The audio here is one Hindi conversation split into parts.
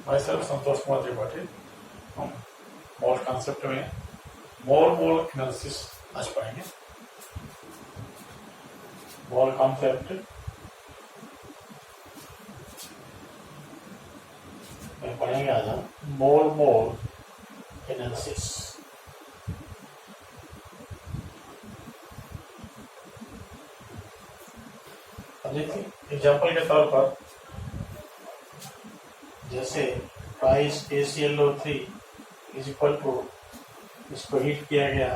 भाई साहब संतोष कुमार त्रिपाठी। हम मोल कॉन्सेप्ट में मोल एनालिसिस आज पढ़ेंगे। मोल कॉन्सेप्ट में पढ़ेंगे आज हम मोल एनालिसिस। अब देखिए एग्जाम्पल के तौर पर जैसे price KClO3 is equal to, इसको हीट किया गया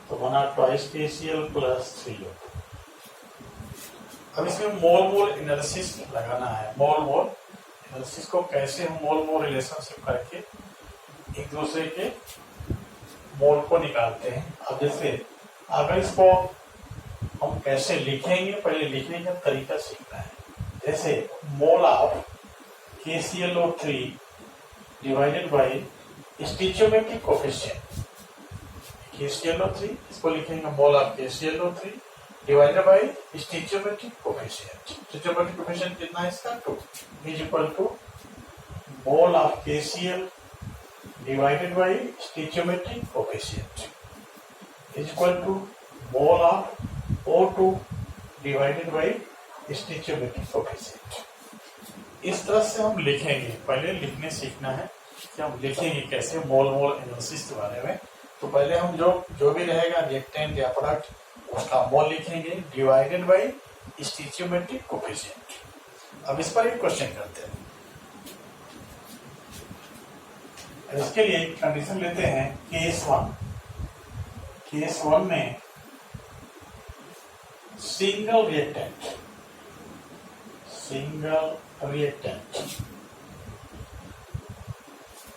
तो बना ट्वाइस KCl प्लस 3O2। अब इसमें मोल एनालिसिस लगाना है। मोल एनालिसिस को कैसे हम मोल रिलेशनशिप करके एक दूसरे के मोल को निकालते हैं। अब जैसे अगर इसको हम कैसे लिखेंगे, पहले लिखने का तरीका सीखना है। जैसे mole of KClO3 divided by stoichiometric coefficient. KClO3 इसको लिखेंगे mole of KClO3 divided by stoichiometric coefficient. Stoichiometric coefficient कितना है इसका 2 is equal to mole of KCl divided by stoichiometric coefficient is equal to mole of O2 divided by stoichiometric coefficient. इस तरह से हम लिखेंगे। पहले लिखने सीखना है कि हम लिखेंगे कैसे मोल एनालिसिस के बारे में। तो पहले हम जो भी रहेगा रिएक्टेंट या प्रोडक्ट उसका मोल लिखेंगे डिवाइडेड बाई स्टिचियोमेट्रिक कोफिशिएंट। अब इस पर एक क्वेश्चन करते हैं। इसके लिए कंडीशन लेते हैं केस वन में सिंगल रिएक्टेंट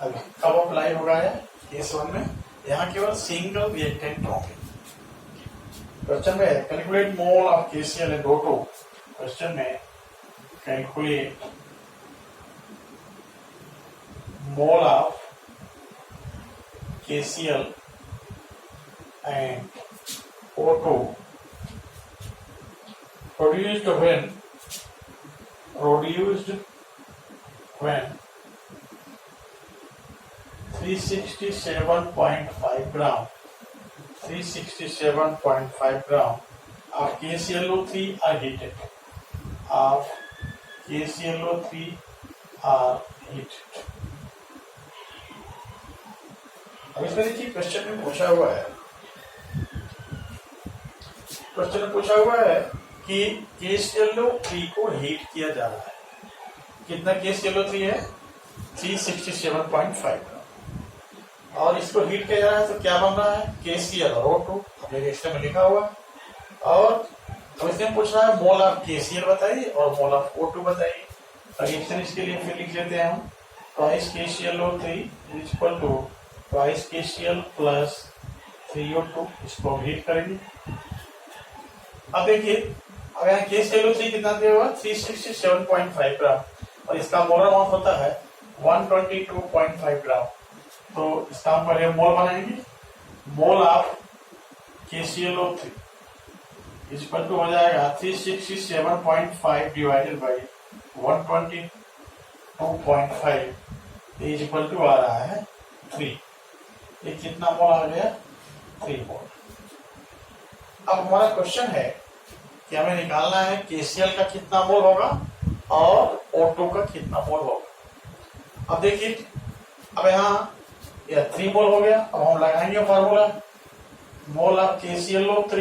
अब कब अप्लाई होगा है केस वन में, यहाँ केवल सिंगल रिएक्टेंट होंगे। क्वेश्चन में calculate mole of KCl and O2। Question में calculate mole of KCl and O2 produced when 367.5 gram of KClO3 are heated. अब इसमें देखिए क्वेश्चन में पूछा हुआ है कि KClO3 को हीट किया जा रहा है। कितना KClO3 है 367.5 और इसको हीट किया जा रहा है तो क्या बन रहा है KCl और O2 अपने एक्स्ट्रा में लिखा हुआ। और अब इसमें पूछ रहा है मोल ऑफ KCl बताइए और मोल ऑफ O2 बताइए। रिएक्शन इसके लिए फिर लिख लेते हैं हम twice KClO3 is equal to twice KCl plus 3O2। इसको हीट करेंगे। अब देखिए अब यहाँ KClO3 कितना दिया हुआ 367.5 ग्राम और इसका मोलर मास होता है 122.5 ग्राम। तो इसका हम पहले मोल बनाएंगे। Mole of KClO3 is equal to हो जाएगा 367.5 divided by 122.5 is equal to आ रहा है 3। ये कितना मोल आ गया 3 मोल। अब हमारा क्वेश्चन है कि हमें निकालना है KCl का कितना मोल होगा और O2 का कितना मोल होगा। अब देखिए अब यहाँ यह 3 मोल हो गया। अब हम लगाएंगे formula mole of KClO3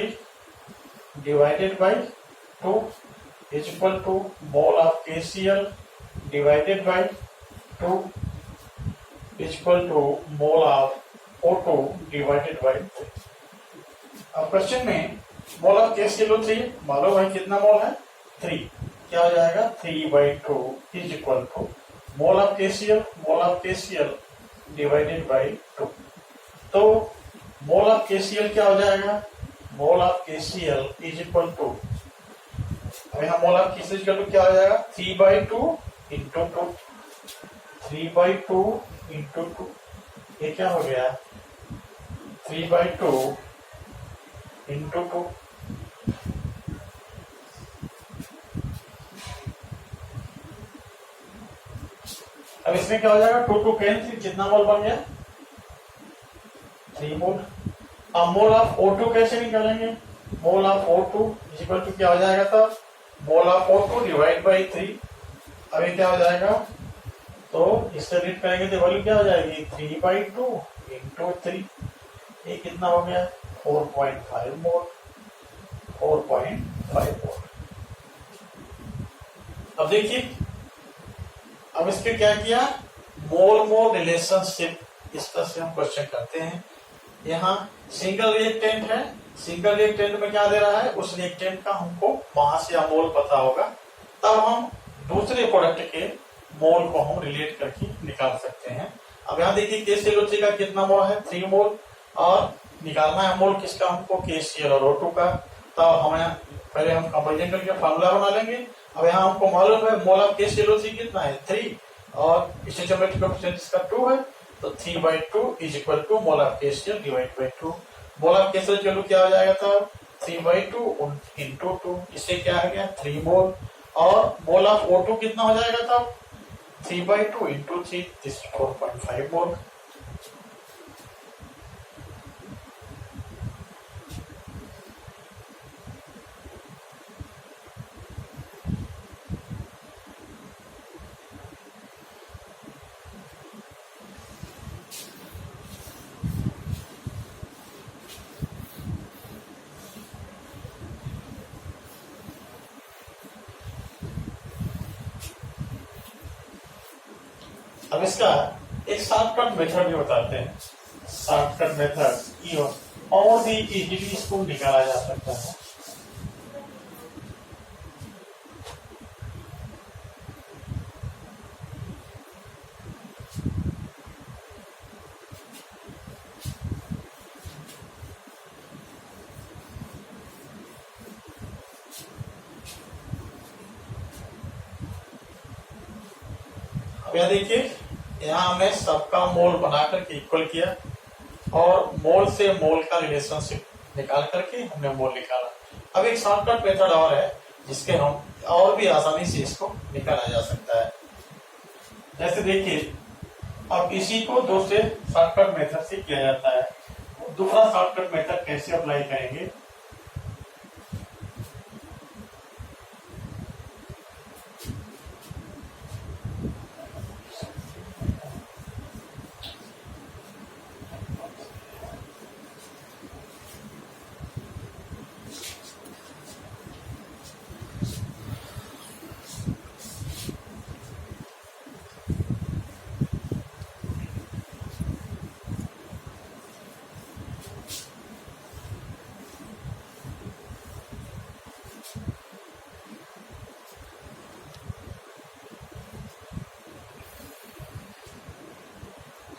divided by 2 is equal to mole of KCl divided by 2 is equal to mole of O2 divided by 3। अब क्वेश्चन में मोल ऑफ KClO3 मालूम है कितना मोल है 3। क्या हो जाएगा 3/2 is equal to mole of KCl divided by 2। तो मोल ऑफ KCl क्या हो जाएगा mole of KCl is equal to, अब यहाँ mole of KCl equal to क्या हो जाएगा 3/2 इंटू 2। 3/2 इंटू 2 ये क्या हो गया 3/2 इंटू 2। अब इसमें क्या हो जाएगा, 2 2 कैंसिल, कितना मोल बन गया, 3 मोल। अब मोल ऑफ O2 कैसे निकालेंगे, मोल ऑफ O2 इक्वल टू क्या हो जाएगा, तब मोल ऑफ O2 डिवाइड बाई 3। अभी क्या हो जाएगा, तो इससे रीड करेंगे तो वैल्यू क्या हो जाएगी, 3/2 इंटू 3, ये कितना हो गया, 4.5 मोल, 4.5 मोल। अब देखिए, अब इसके क्या किया, मोल मोल रिलेशनशिप, इस तरह से हम क्वेश्चन करते हैं। यहाँ सिंगल रिएक्टेंट है, सिंगल रिएक्टेंट में क्या दे रहा है, उस रिएक्टेंट का हमको मास या मोल पता होगा, तब हम दूसरे प्रोडक्ट के मोल को हम रिलेट करके निकाल सकते हैं। अब यहाँ देखिए KClO3 का कितना मोल है, 3 मोल, और निकालना है मोल किसका हमको, KCl और O2 का। तब हमें पहले हम कंपेरिजन करके फार्मूला बना लेंगे। अब यहाँ हमको मालूम है मोल ऑफ KClO3 कितना है, 3, और स्टोइचियोमेट्रिक कोएफिशिएंट इसका 2 है, तो 3/2 is equal to mole of KCl divide by 2। Mole of KCl चलो क्या हो जाएगा, था 3/2 इंटू 2, इससे क्या हो गया, 3 मोल। और मोल ऑफ O2 कितना हो जाएगा, था 3/2 इंटू 3, 4.5 मोल। अब इसका एक शॉर्टकट मेथड भी बताते हैं, शॉर्टकट मेथड और भी इजीली इसको निकाला जा सकता है। अब यह देखिए, यहाँ हमने सबका मोल बनाकर के इक्वल किया और मोल से मोल का रिलेशनशिप निकाल करके हमने मोल निकाला। अब एक शॉर्टकट मेथड और है जिसके हम और भी आसानी से इसको निकाला जा सकता है। जैसे देखिए, अब इसी को दूसरे शॉर्टकट मेथड से किया जाता है। दूसरा शॉर्टकट मेथड कैसे अप्लाई करेंगे,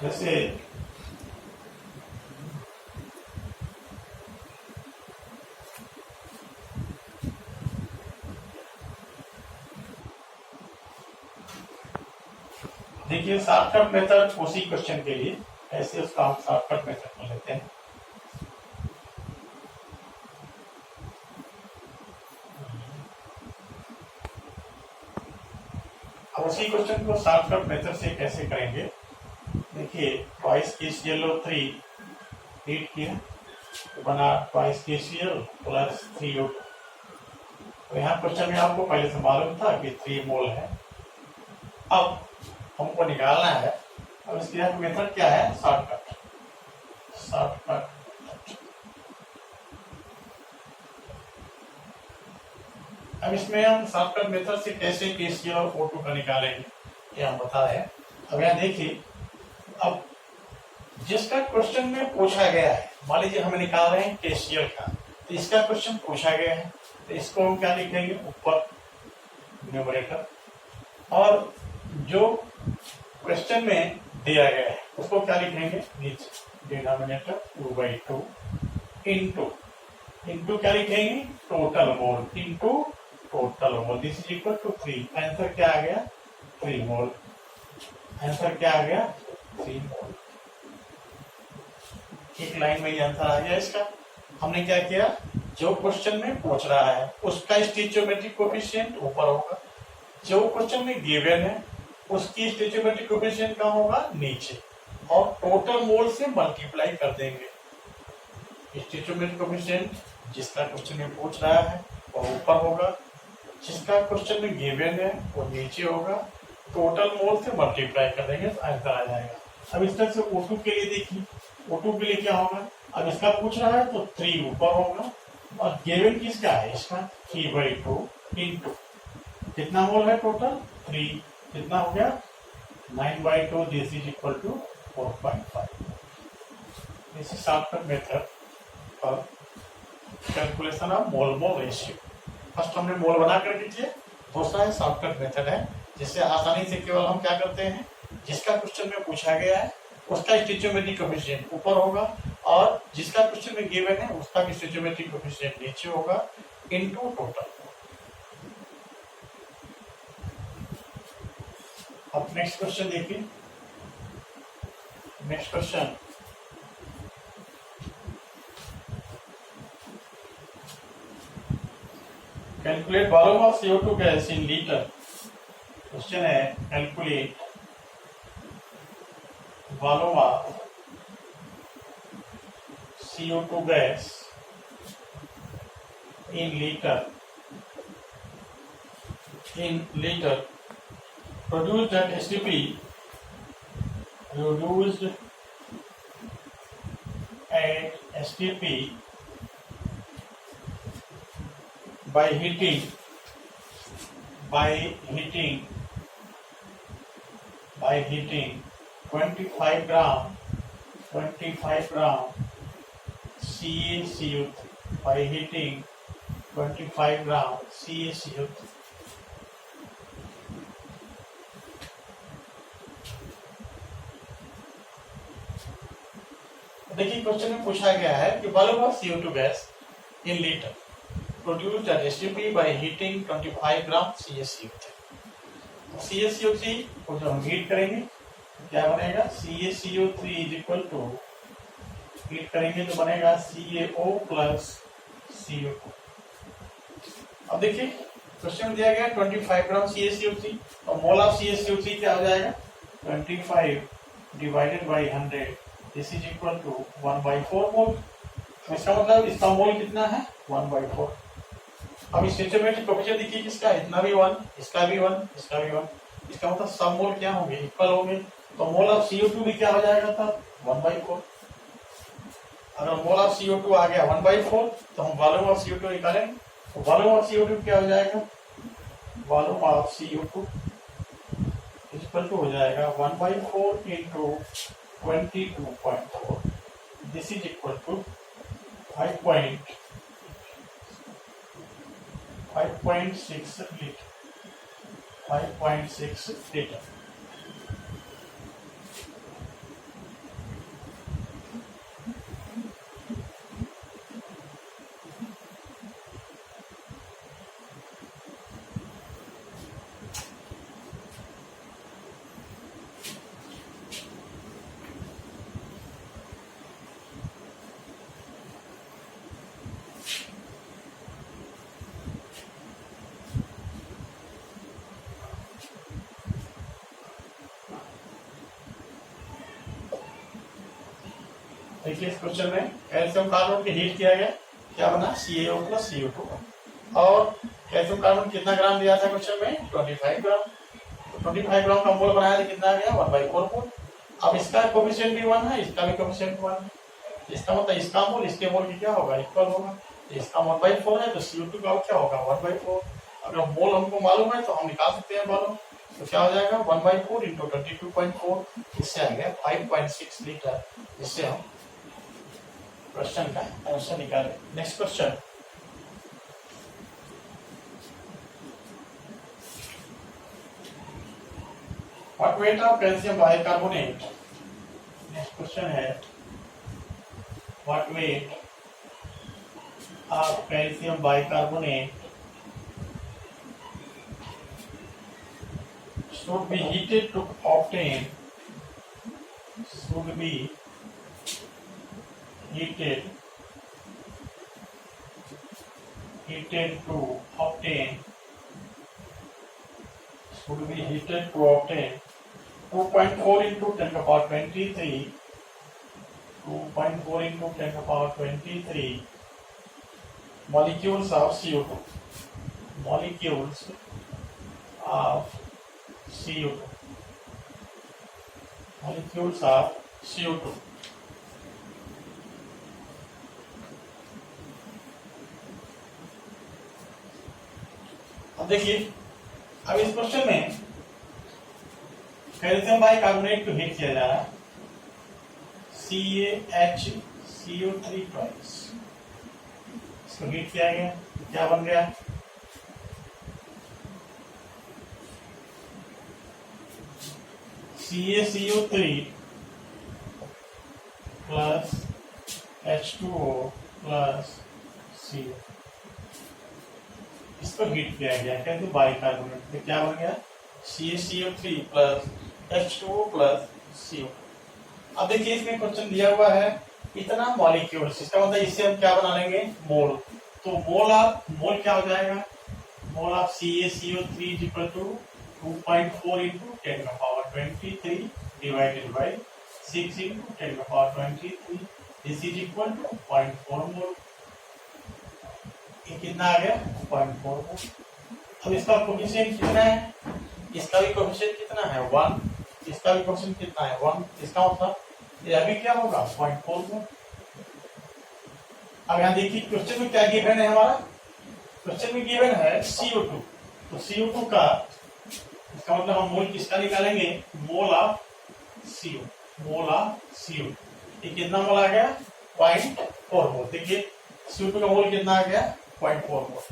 जैसे देखिए शॉर्टकट मेथड उसी क्वेश्चन के लिए ऐसे उसका हम शॉर्टकट मेथड कर लेते हैं। अब उसी क्वेश्चन को शॉर्टकट मेथड से कैसे करेंगे, देखिए ट्वाइस KClO3 हीट किया तो बना ट्वाइस KCl प्लस 3O2। तो यहाँ क्वेश्चन में आपको पहले से मालूम था कि 3 मोल है। अब हमको निकालना है, अब इसके मेथड क्या है, शॉर्टकट। अब इसमें हम शॉर्टकट मेथड से कैसे KCl और O2 का निकालेंगे ये हम बता रहे हैं। अब यहाँ देखिए, अब जिसका क्वेश्चन में पूछा गया है, मान लीजिए हम निकाल रहे हैं KCl का, तो इसका क्वेश्चन पूछा गया है तो इसको हम क्या लिखेंगे, ऊपर न्यूमरेटर, और जो क्वेश्चन में दिया गया है उसको क्या लिखेंगे, नीचे डिनोमिनेटर 2/2 इंटू क्या लिखेंगे, total mole into total mole, this is equal to 3। Answer क्या आ गया, 3 मोल। आंसर क्या आ गया, 3 मोल। एक लाइन में ये आंसर आ गया इसका। हमने क्या किया, जो क्वेश्चन में पूछ रहा है उसका स्टोइचियोमेट्रिक कोएफिशिएंट ऊपर होगा, जो क्वेश्चन में गिवन है उसकी स्टोइचियोमेट्रिक कोएफिशिएंट कहाँ होगा, नीचे, और टोटल मोल से मल्टीप्लाई कर देंगे। स्टोइचियोमेट्रिक कोएफिशिएंट जिसका क्वेश्चन में पूछ रहा है वो ऊपर होगा, जिसका क्वेश्चन में गिवन है वो नीचे होगा, टोटल मोल से मल्टीप्लाई कर देंगे तो आंसर आ जाएगा। अब इस तरह से O2 के लिए देखिए, O2 के लिए क्या होगा, अब इसका पूछ रहा है तो 3 ऊपर होगा, और गिवन किसका है, इसका 3/2 इंटू कितना मोल है टोटल 3, कितना हो गया 9/2, this is equal to 4.5। This is shortcut method for calculation of mole ratio. First हमने मोल बना करके किए, दूसरा है शॉर्टकट मेथड है, जिससे आसानी से केवल हम क्या करते हैं, जिसका क्वेश्चन में पूछा गया है उसका स्टोइचियोमेट्रिक कोएफिशिएंट ऊपर होगा, और जिसका क्वेश्चन में गिवन है उसका स्टोइचियोमेट्रिक कोएफिशिएंट नीचे होगा, इनटू टोटल। अब नेक्स्ट क्वेश्चन देखिए। Next question, calculate volume of CO2 gas in litre. Question है calculate volume of CO2 gas in liter produced at STP by heating 25 gram CaCO3 by heating 25 gram CaCO3। देखिए क्वेश्चन में पूछा गया है कि volume of CO2 gas in litre produced at STP by heating 25 gram CaCO3। CaCO3 को जब हम हीट करेंगे तो क्या बनेगा, CaCO3 is equal to, heat करेंगे तो बनेगा CaO प्लस CO2। अब देखिए क्वेश्चन में दिया गया 25 ग्राम CaCO3, और मोल ऑफ CaCO3 क्या हो जाएगा, 25 divided by 100, this is equal to 1/4 mole. इसका मतलब इसका मोल कितना है, 1/4। अब इस स्टोइचियोमेट्रिक कोएफिशिएंट देखिए किसका, इतना भी 1, इसका भी 1, इसका भी 1, इसका मतलब सब मोल क्या होंगे, इक्वल होंगे, तो मोल ऑफ CO2 भी क्या हो जाएगा तब 1/4। अगर मोल ऑफ CO2 आ गया 1/4 तो हम वॉल्यूम ऑफ CO2 निकालेंगे, तो वॉल्यूम ऑफ CO2 क्या हो जाएगा, volume of CO2 equal to हो जाएगा 1/4 into 22.4, this is equal to 5.6 litre, 5.6 litre. देखिए इस क्वेश्चन में कैल्शियम कार्बन की हीट किया गया, क्या बना CaO प्लस CO2, और कैल्शियम कार्बन कितना ग्राम दिया था क्वेश्चन में, 25 ग्राम, तो 25 ग्राम का मोल बनाया तो कितना आ गया 1/4 मोल। अब इसका कोएफिशिएंट भी 1 है, इसका भी कोएफिशिएंट 1 है, इसका मतलब इसका मोल इसके मोल की क्या होगा, इक्वल होगा, इसका 1/4 है तो CO2 का क्या होगा 1/4। अगर मोल हमको मालूम है तो हम निकाल सकते हैं वॉल्यूम, तो क्या हो जाएगा 1/4 इंटू 22.4, इससे आ गया 5.6 लीटर। इससे हम क्वेश्चन का आंसर निकालें। Next question, what weight of calcium bicarbonate. Next question है what weight of calcium bicarbonate should be heated to obtain should be heated to obtain 2.4 into 10 to the power 23, 2.4 into 10 to the power 23 molecules of CO2. Molecules of CO2. Molecules of CO2. अब देखिए, अब इस क्वेश्चन में कैल्शियम बाइकार्बोनेट को हीट किया जा रहा है, CaHCO3 ट्वाइस, इसको हीट किया गया, क्या बन गया? CaCO3 plus H2O plus CO, इसको हीट किया गया, कहते हैं बाइकार्बोनेट, तो क्या बन गया? CaCO3 plus H2O plus CO। अब देखिए इसमें क्वेश्चन दिया हुआ है इतना मॉलिक्यूल्स, इसका मतलब इससे हम क्या बना लेंगे? मोल। तो मोल क्या हो जाएगा? Mole of CaCO3 is equal to 2.4 into 10 to the power 23 divided by 6 into 10 to the power 23, this is equal to 0.4 मोल। ये कितना आ गया? 0.4 मोल। अब इसका कोफिशिएंट कितना है? इसका भी कोफिशिएंट कितना है? 1। इसका भी कोफिशिएंट कितना है? 1। इसका मतलब ये अभी क्या होगा? 0.4 मोल। अब यहाँ देखिए क्वेश्चन में क्या गिवन है हमारा? क्वेश्चन में गिवन है CO2, तो CO2 का इसका मतलब हम मोल किसका निकालेंगे? Mole of CO, mole of CO। ये कितना मोल आ गया? 0.4 मोल। देखिए CO2 का मोल कितना आ गया? 0.4 मोल।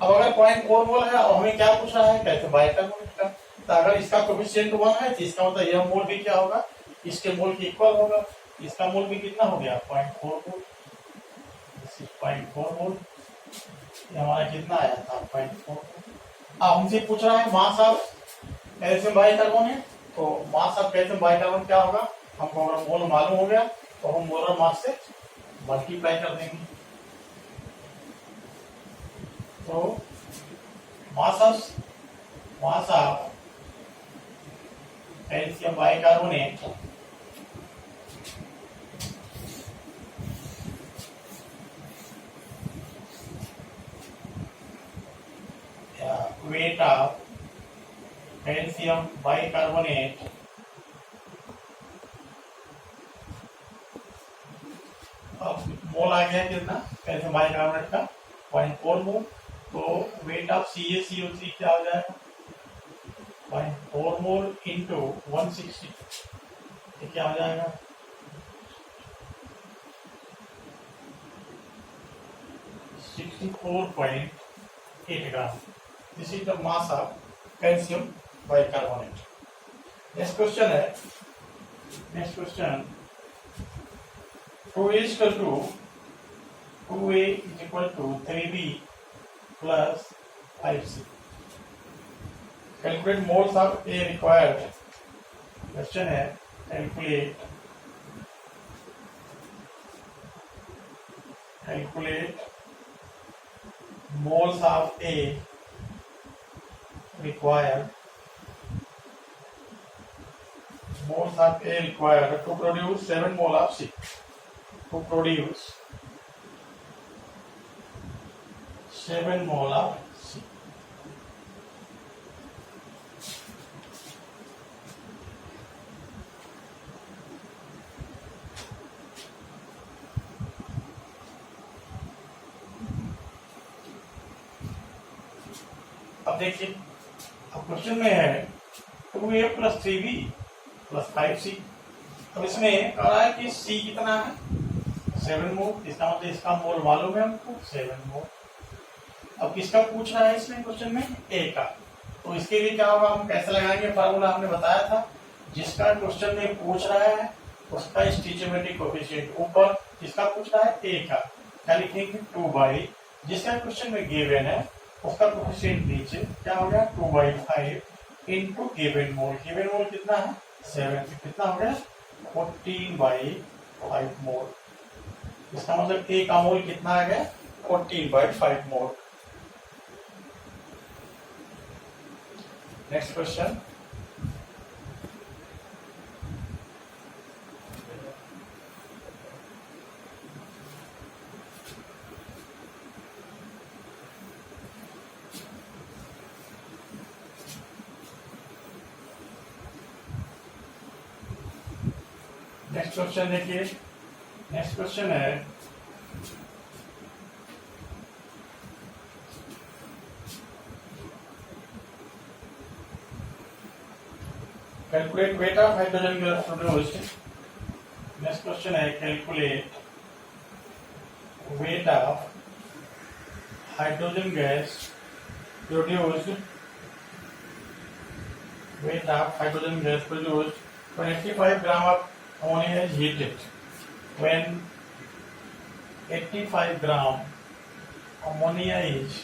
अब अगर 0.4 मोल है और हमें क्या पूछ रहा है? कहते बाइकार्बोनेट का, तो अगर इसका कोफिशिएंट 1 है तो इसका मतलब यह मोल भी क्या होगा? इसके मोल के इक्वल होगा। इसका मोल भी कितना हो गया? 0.4 मोल। 0.4 मोल ये हमारा कितना आया था? 0.4 मोल। अब हमसे पूछ रहा है मास ऑफ कैल्शियम बाइकार्बोनेट, तो मास ऑफ कैल्शियम बाइकार्बोनेट क्या होगा? हमको अगर मोल मालूम हो गया तो हम मोलर मास से मल्टीप्लाई कर देंगे। तो mass of calcium bicarbonate weight of calcium bicarbonate अब मोल आ गया कितना? कैल्शियम बाइकार्बोनेट का 0.4 मोल। तो वेट ऑफ CaCO3 क्या हो जाएगा? 0.4 मोल इंटू 160, ये क्या हो जाएगा? 64.8 ग्राम। This is the mass of calcium bicarbonate. Next question है, next question 2A is equal to 2A is equal to 3B plus 5C. Calculate moles of A required. Question है calculate moles of A required to produce 7 mole of C. To produce 7 mole of C. अब देखिए, अब क्वेश्चन में है 2A plus 3B plus 5C। अब इसमें कह रहा है कि C कितना है? 7 मोल। इसका मतलब इसका मोल मालूम है हमको 7 मोल। अब किसका पूछ रहा है इसमें क्वेश्चन में? A का। तो इसके लिए क्या होगा? हम कैसे लगाएंगे? फार्मूला हमने बताया था, जिसका क्वेश्चन में पूछ रहा है उसका स्टोइचियोमेट्रिक कोएफिशिएंट ऊपर, किसका पूछ रहा है? A का, क्या लिखेंगे? 2/, जिसका क्वेश्चन में गिवन है उसका कोएफिशिएंट नीचे क्या हो गया? 2/5 इंटू गिवन मोल। गिवन मोल कितना है? 7। कितना हो गया? 14/5 मोल। इसका मतलब A का मोल कितना आ गया? 14/5 मोल। नेक्स्ट क्वेश्चन, देखिए नेक्स्ट क्वेश्चन है calculate weight of hydrogen gas produced. Next question है calculate weight of hydrogen gas produced, weight of hydrogen gas produced when 85 gram of ammonia is heated. When 85 gram ammonia is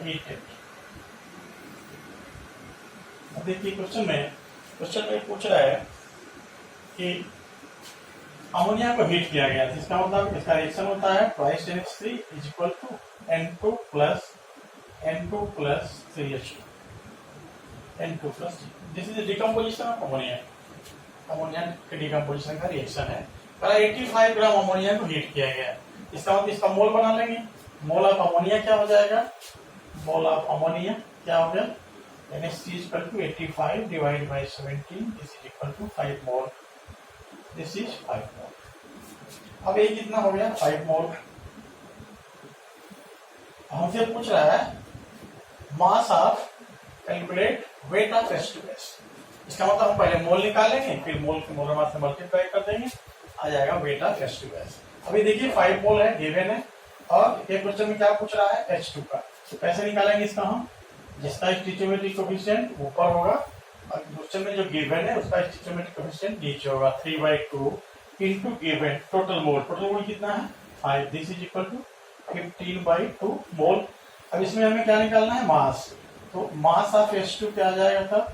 heated. अब देखिए क्वेश्चन में पूछ रहा है कि अमोनिया को हीट किया गया, इसका मतलब इसका रिएक्शन होता है twice 10⁻³ is equal to N2 plus 3H2 N2 plus. This is decomposition of ammonia, ammonia के डिकम्पोजिशन का रिएक्शन है। पहले 85 ग्राम अमोनिया को हीट किया गया, इसका मतलब इसका मोल बना लेंगे। मोल ऑफ अमोनिया क्या हो जाएगा, मोल ऑफ अमोनिया क्या हो गया, NH3 is equal to 85 divided by 17, this is equal to 5 mole, this is 5 mole। अब ये कितना हो गया 5 मोल। हमसे पूछ रहा है mass of calculate weight of H2S। इसका मतलब हम पहले मोल निकालेंगे, फिर मोल के मोलर मास से मल्टीप्लाई कर देंगे, आ जाएगा वेट ऑफ H2S। अभी देखिए 5 मोल है गिवन है, और ये क्वेश्चन में क्या पूछ रहा है H2 का, तो कैसे निकालेंगे इसका हम, जिसका स्टिचोमेट्रिक कोफिशिएंट ऊपर होगा और क्वेश्चन में जो गिवन है उसका स्टिचोमेट्रिक कोफिशिएंट नीचे होगा। 3/2 इनटू गिवन टोटल मोल कितना है 5, दिस इज इक्वल टू 15/2 मोल। अब इसमें हमें क्या निकालना है मास, तो मास ऑफ H2 क्या आ जाएगा था,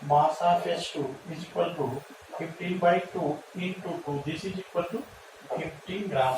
mass of H2 is equal to 15/2 into 2, this is equal to 15 gram.